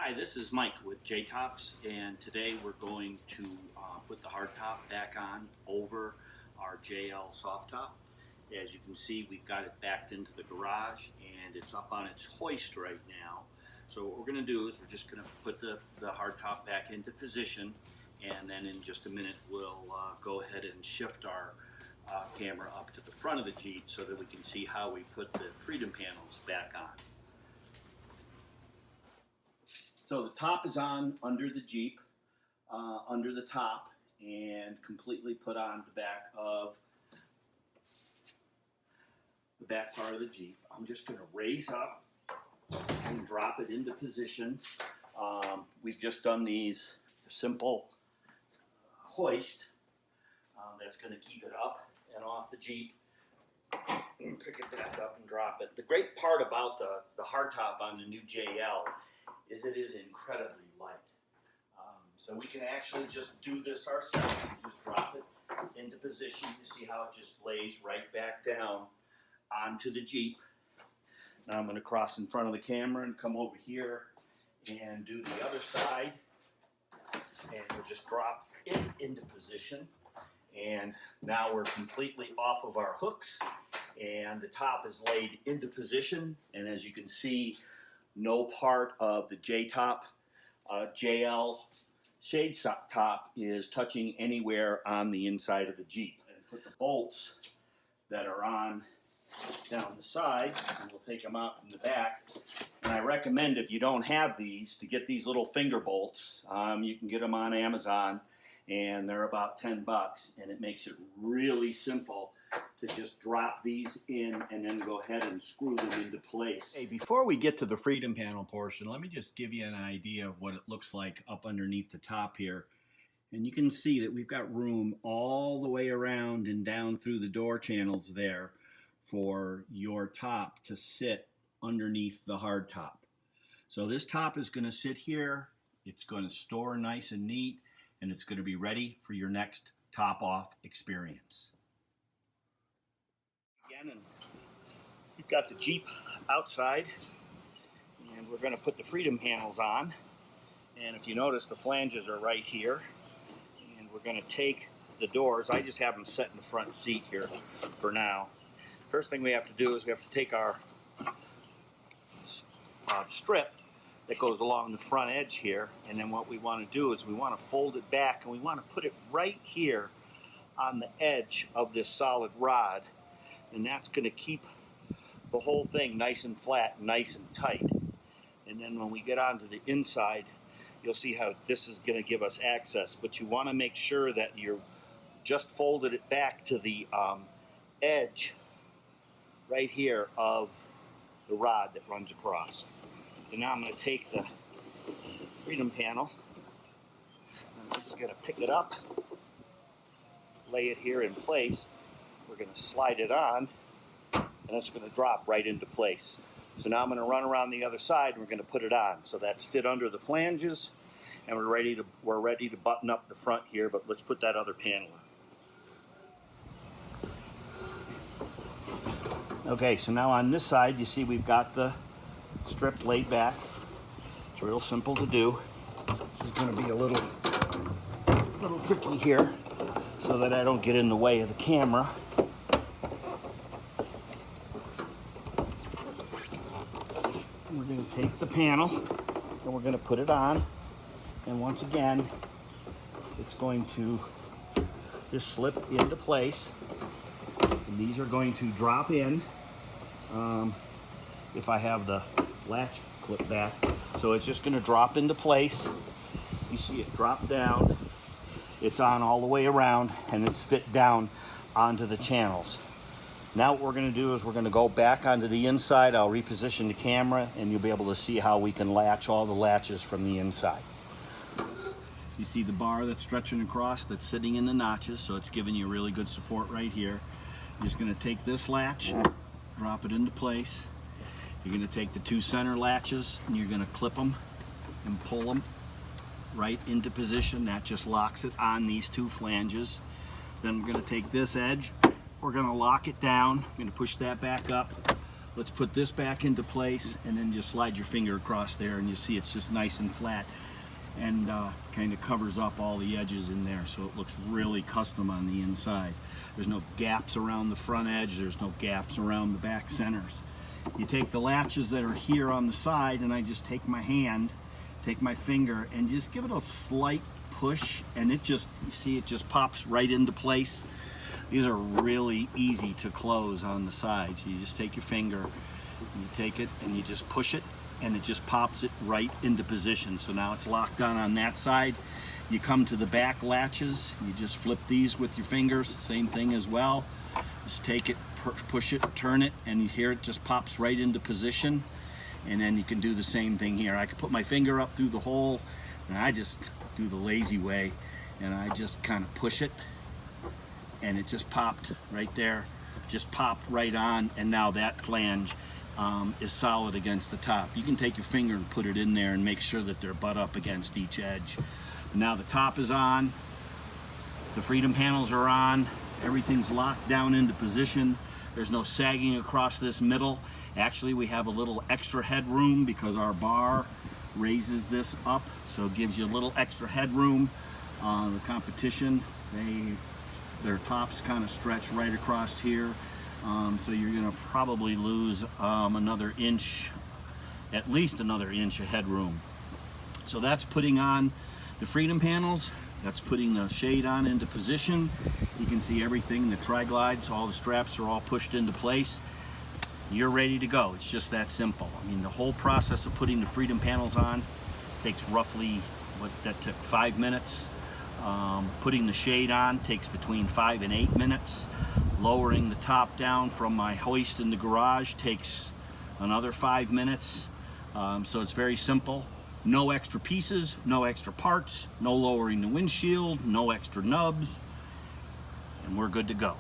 Hi, this is Mike with JTops, and today we're going to put the hardtop back on over our JL soft top. As you can see, we've got it backed into the garage and it's up on its hoist right now. So what we're going to do is we're just going to put the hardtop back into position, and then in just a minute we'll go ahead and shift our camera up to the front of the Jeep so that we can see how we put the freedom panels back on. So the top is on under the Jeep, under the top, and completely put on the back part of the Jeep. I'm just going to raise up and drop it into position. We've just done these simple hoist that's going to keep it up and off the Jeep. And pick it back up and drop it. The great part about the hardtop on the new JL is it is incredibly light. So we can actually just do this ourselves. Just drop it into position. You see how it just lays right back down onto the Jeep. Now I'm going to cross in front of the camera and come over here and do the other side. And we'll just drop it into position. And now we're completely off of our hooks, and the top is laid into position. And as you can see, no part of the JTop JL shade top is touching anywhere on the inside of the Jeep. And put the bolts that are on down the side, and we'll take them out from the back. And I recommend, if you don't have these, to get these little finger bolts. You can get them on Amazon, and they're about 10 bucks, and it makes it really simple to just drop these in and then go ahead and screw them into place. Hey, before we get to the freedom panel portion, let me just give you an idea of what it looks like up underneath the top here. And you can see that we've got room all the way around and down through the door channels there for your top to sit underneath the hard top. So this top is going to sit here. It's going to store nice and neat, and it's going to be ready for your next top off experience. Again, and we've got the Jeep outside, and we're going to put the freedom panels on. And if you notice, the flanges are right here, and we're going to take the doors. I just have them set in the front seat here for now. First thing we have to do is we have to take our strip that goes along the front edge here, and then what we want to do is we want to fold it back, and we want to put it right here on the edge of this solid rod, and that's going to keep the whole thing nice and flat, nice and tight. And then when we get onto the inside, you'll see how this is going to give us access, but you want to make sure that you're just folded it back to the edge right here of the rod that runs across. So now I'm going to take the freedom panel, and I'm just going to pick it up, lay it here in place. We're going to slide it on, and it's going to drop right into place. So now I'm going to run around the other side, and we're going to put it on. So that's fit under the flanges, and we're ready to button up the front here, but let's put that other panel on. Okay, so now on this side, you see we've got the strip laid back. It's real simple to do. This is going to be a little tricky here so that I don't get in the way of the camera. We're going to take the panel and we're going to put it on, and once again it's going to just slip into place, and these are going to drop in if I have the latch clip back. So it's just going to drop into place. You see it drop down. It's on all the way around, and it's fit down onto the channels. Now what we're going to do is we're going to go back onto the inside. I'll reposition the camera, and you'll be able to see how we can latch all the latches from the inside. You see the bar that's stretching across, that's sitting in the notches, so it's giving you really good support right here. You're just going to take this latch, drop it into place. You're going to take the two center latches, and you're going to clip them and pull them right into position. That just locks it on these two flanges. Then we're going to take this edge, we're going to lock it down. I'm going to push that back up, Let's put this back into place and then just slide your finger across there and you see it's just nice and flat and kind of covers up all the edges in there, so it looks really custom on the inside. There's no gaps around the front edge, there's no gaps around the back centers. You take the latches that are here on the side and I just take my hand, take my finger and just give it a slight push and it just, you see it just pops right into place. These are really easy to close on the sides. You just take your finger, you take it and you just push it and it just pops it right into position. So now it's locked on that side. You come to the back latches, you just flip these with your fingers, same thing as well. Just take it, push it, turn it, and you hear it just pops right into position. And then you can do the same thing here. I can put my finger up through the hole and I just do the lazy way and I just kind of push it and it just popped right there, just popped right on, and now that flange is solid against the top. You can take your finger and put it in there and make sure that they're butt up against each edge. Now the top is on, the freedom panels are on, everything's locked down into position. There's no sagging across this middle. Actually, we have a little extra headroom because our bar raises this up, so it gives you a little extra headroom. The competition, their tops kind of stretch right across here, so you're going to probably lose another inch, at least another inch of headroom. So that's putting on the freedom panels. That's putting the shade on into position. You can see everything, the tri-glides, all the straps are all pushed into place. You're ready to go. It's just that simple. I mean, the whole process of putting the freedom panels on takes roughly, that took 5 minutes. Putting the shade on takes between 5 and 8 minutes. Lowering the top down from my hoist in the garage takes another 5 minutes. So it's very simple. No extra pieces, no extra parts, no lowering the windshield, no extra nubs, and we're good to go.